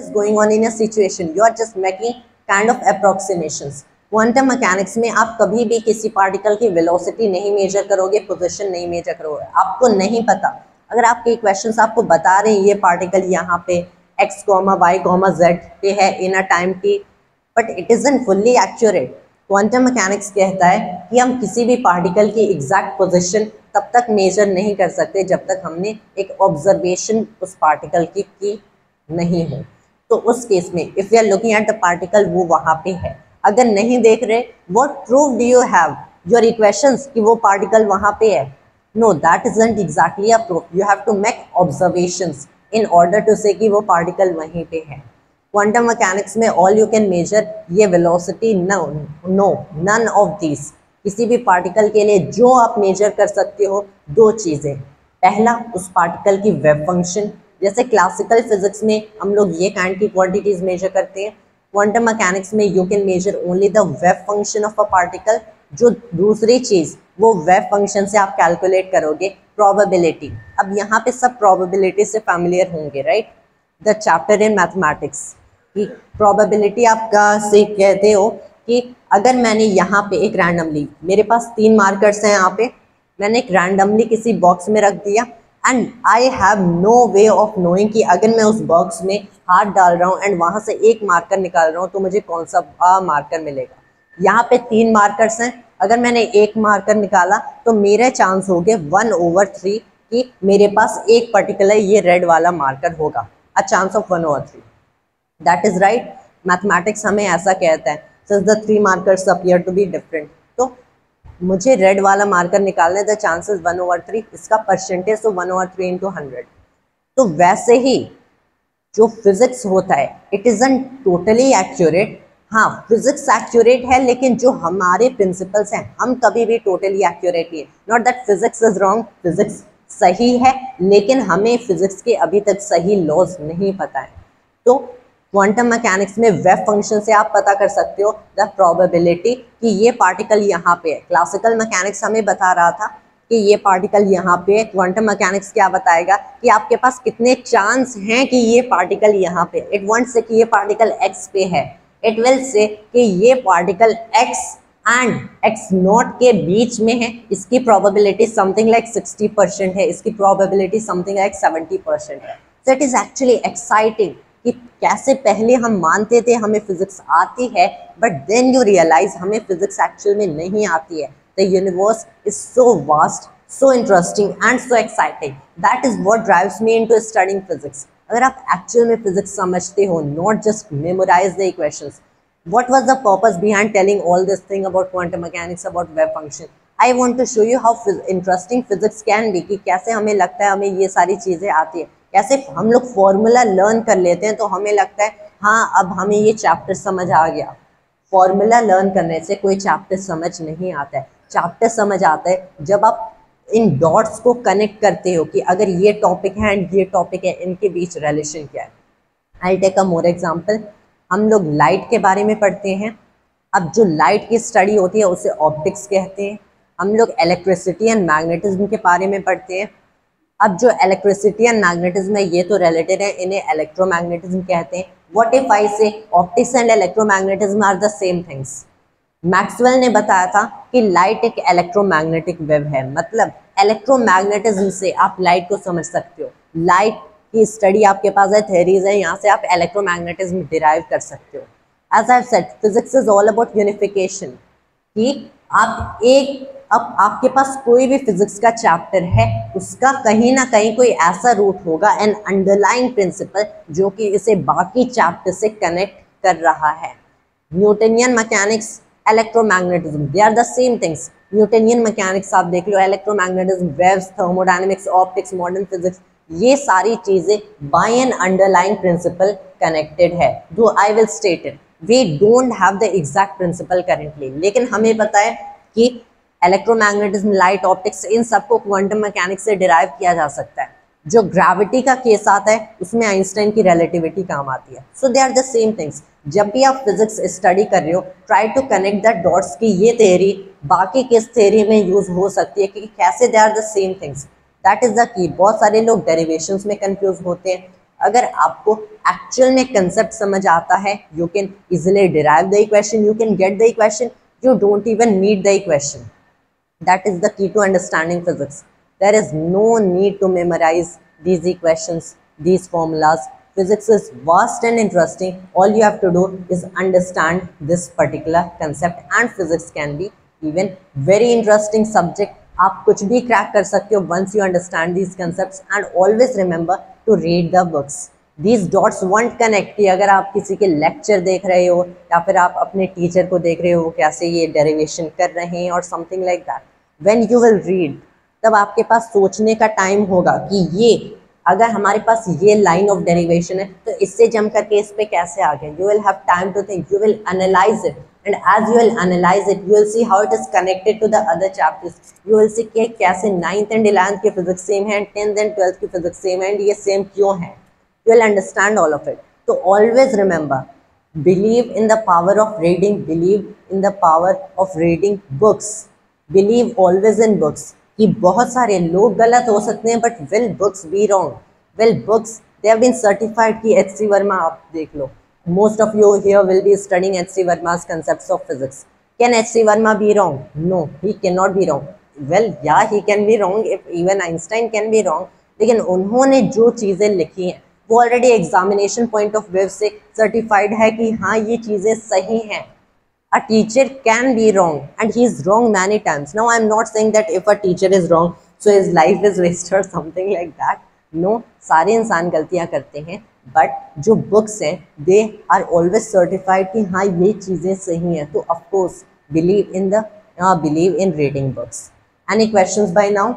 is going on in a situation, you are just making kind of approximations. Quantum mechanics में आप कभी भी किसी पार्टिकल की वेलोसिटी नहीं मेजर करोगे, पोजीशन नहीं मेजर करोगे, आपको नहीं पता। अगर आपके क्वेश्चंस आपको बता रहे हैं ये पार्टिकल यहाँ पे x, y, z पे है in a time t, but it isn't fully accurate. Quantum mechanics कहता है कि हम किसी भी पार्टिकल की एग्जैक्ट पोजीशन तब तक मेजर नहीं कर सकते जब तक हमने एक ऑब्जर्वेशन उस पार्टिकल की नहीं हो। तो उस केस में if you are looking at the particle, वो वहां पे है। अगर नहीं देख रहे, what proof do you have your equations कि वो पार्टिकल वहां पे है? No, that isn't exactly a proof. You have to make observations in order to say कि वो पार्टिकल वहीं पे है। क्वांटम मैकेनिक्स में ऑल यू कैन मेजर ये वेलोसिटी, नन ऑफ दिस। किसी भी पार्टिकल के लिए जो आप मेजर कर सकते हो दो चीजें, पहला उस पार्टिकल की वेव फंक्शन, जैसे क्लासिकल फिजिक्स में हम लोग ये काइंड की क्वांटिटीज मेजर करते हैं, क्वांटम मैकेनिक्स में you can major only the wave function of a particle. जो दूसरी चीज वो वेव फंक्शन से आप कैलकुलेट करोगे प्रोबेबिलिटी। अब यहाँ पे सब प्रोबेबिलिटी से फैमिलियर होंगे, right? The chapter in mathematics की प्रोबेबिलिटी आपका से कहते हो कि अगर मैंने यहाँ पे एक रैंडमली, मेरे पास 3 मार्कर्स हैं यहाँ पे, मैंने एक रैंडमली किसी बॉक्स में रख दिया and I have no way of knowing कि अगर मैं उस बॉक्स में हाथ डाल रहा हूँ एंड वहाँ से एक मार्कर निकाल रहा हूँ तो मुझे कौन सा मार्कर मिलेगा। यहाँ पे 3 मार्कर्स हैं, अगर मैंने एक मार्कर निकाला तो मेरे चांस हो गए 1/3 कि मेरे पास एक पर्टिकुलर ये रेड वाला मार्कर होगा, a chance of 1/3। That is right. Mathematics हमें ऐसा कहता है, since the 3 markers appear to be different, तो मुझे रेड वाला मार्कर निकालने द चांसेस 1/3, इसका परसेंटेज तो 1/3 इंटू 100। तो वैसे ही जो फिजिक्स होता है इट इजंट टोटली एक्यूरेट। हाँ, फिजिक्स एक्यूरेट है, लेकिन जो हमारे प्रिंसिपल्स हैं हम कभी भी टोटली एक्यूरेट नहीं है। Not that physics is wrong, physics सही है, लेकिन हमें फिजिक्स के अभी तक सही लॉज नहीं पता है। तो क्वांटम मैकेनिक्स में वेव फंक्शन से आप पता कर सकते हो द प्रोबेबिलिटी कि ये पार्टिकल यहाँ पे है। क्लासिकल मैकेनिक्स हमें बता रहा था कि ये पार्टिकल यहाँ पे है, क्वांटम मैकेनिक्स क्या बताएगा कि आपके पास कितने चांस हैं कि ये पार्टिकल यहाँ पे। इट वांट्स से कि ये पार्टिकल x पे है, इट विल से कि ये पार्टिकल x एंड x0 के बीच में है, इसकी प्रोबेबिलिटी समथिंग लाइक 60% है, इसकी प्रोबेबिलिटी समथिंग लाइक 70% है। So it is actually exciting कि कैसे पहले हम मानते थे हमें फिजिक्स आती है, बट देन यू रियलाइज हमें फिजिक्स एक्चुअल में नहीं आती है। The universe is so vast, so interesting and so exciting. That is what drives me into studying physics. अगर आप एक्चुअल में फिजिक्स समझते हो, not just memorise the equations, what was the purpose behind telling all this thing about quantum mechanics, about wave function? I want to show you how interesting physics can be, कि कैसे हमें लगता है हमें ये सारी चीजें आती है, कैसे हम लोग फॉर्मूला लर्न कर लेते हैं तो हमें लगता है हाँ अब हमें ये चैप्टर समझ आ गया। फॉर्मूला लर्न करने से कोई चैप्टर समझ नहीं आता है। चैप्टर समझ आता है जब आप इन डॉट्स को कनेक्ट करते हो कि अगर ये टॉपिक है एंड ये टॉपिक है, इनके बीच रिलेशन क्या है। I take a more example. हम लोग लाइट के बारे में पढ़ते हैं। अब जो लाइट की स्टडी होती है उसे ऑप्टिक्स कहते हैं। हम लोग इलेक्ट्रिसिटी एंड मैग्नेटिज्म के बारे में पढ़ते हैं। अब जो इलेक्ट्रिसिटी एंड मैग्नेटिज्म है ये तो रिलेटेड है, इन्हें इलेक्ट्रोमैग्नेटिज्म कहते हैं। What if I say optics and electromagnetism are the same things? Maxwell ने बताया था कि लाइट एक इलेक्ट्रोमैग्नेटिक वेव है, मतलब इलेक्ट्रोमैग्नेटिज्म से आप लाइट को समझ सकते हो। लाइट की स्टडी आपके पास है, थ्योरीज है, यहाँ से आप इलेक्ट्रोमैग्नेटिज्म डिराइव कर सकते हो। As I said, physics is all about unification, कि आप अब आपके पास कोई भी फिजिक्स का चैप्टर है उसका कहीं ना कहीं कोई ऐसा रूट होगा, एन अंडरलाइंग प्रिंसिपल, जो कि इसे बाकी चैप्टर से कनेक्ट कर रहा है। Newtonian mechanics, electromagnetism, they are the same things. Newtonian mechanics आप देख लो, electromagnetism, waves, thermodynamics, optics, modern physics, ये सारी चीजें by an underlying principle connected है। Though I will state it, we don't have the exact principle currently, लेकिन हमें पता है कि इलेक्ट्रोमैग्नेटिज्म, लाइट, ऑप्टिक्स, इन सबको क्वांटम मैकेनिक्स से डिराइव किया जा सकता है। जो ग्रेविटी का केस आता है उसमें आइंस्टाइन की रिलेटिविटी काम आती है। So they are the same things. जब भी आप फिजिक्स स्टडी कर रहे हो, try to connect the dots की ये थ्योरी बाकी किस थ्योरी में यूज हो सकती है, कि कैसे they are the same things. That is the key. बहुत सारे लोग डेरिवेशंस में कंफ्यूज होते हैं, अगर आपको एक्चुअल में कंसेप्ट समझ आता है, you can easily derive the equation, you can get the equation, you don't even need the equation. That is the key to understanding physics. There is no need to memorize these equations, these formulas. Physics is vast and interesting. All you have to do is understand this particular concept, and physics can be even very interesting subject. आप कुछ भी crack कर सकते हो once you understand these concepts, and always remember to read the books. These dots won't connect कि अगर आप किसी के लेक्चर देख रहे हो या फिर आप अपने टीचर को देख रहे हो वो कैसे ये डेरिवेशन कर रहे हैं और something like that, when you will read तब आपके पास सोचने का टाइम होगा कि ये अगर हमारे पास ये लाइन ऑफ डेरिवेशन है तो इससे जम करके इस पे कैसे आ गए. You will have time to think, you will analyse it, and as you will analyze it you will see how it is connected to the other chapters. You will see कि कैसे 9th and 11th की physics same है, 10th and 12th की physics same है, and ये same क्यों है. You will understand all of it. So always remember, believe in the power of reading, believe in the power of reading books, believe always in books. कि बहुत सारे लोग गलत हो सकते हैं, but will books be wrong? Well, books they have been certified कि H.C. Verma आप देख लो. Most of you here will be studying H.C. Verma's concepts of physics. Can H.C. Verma be wrong? No, he cannot be wrong. Well, yeah, he can be wrong. If even Einstein can be wrong, लेकिन उन्होंने जो चीज़ें लिखी हैं वो already examination point of view से certified है कि हाँ ये चीज़ें सही हैं. A teacher can be wrong and he is wrong many times. Now I am not saying that if a teacher is wrong so his life is wasted or something like that. No, सारे इंसान गलतियाँ करते हैं, but जो books हैं they are always certified कि हाँ ये चीज़ें सही हैं. तो of course believe in reading books. Any questions by now?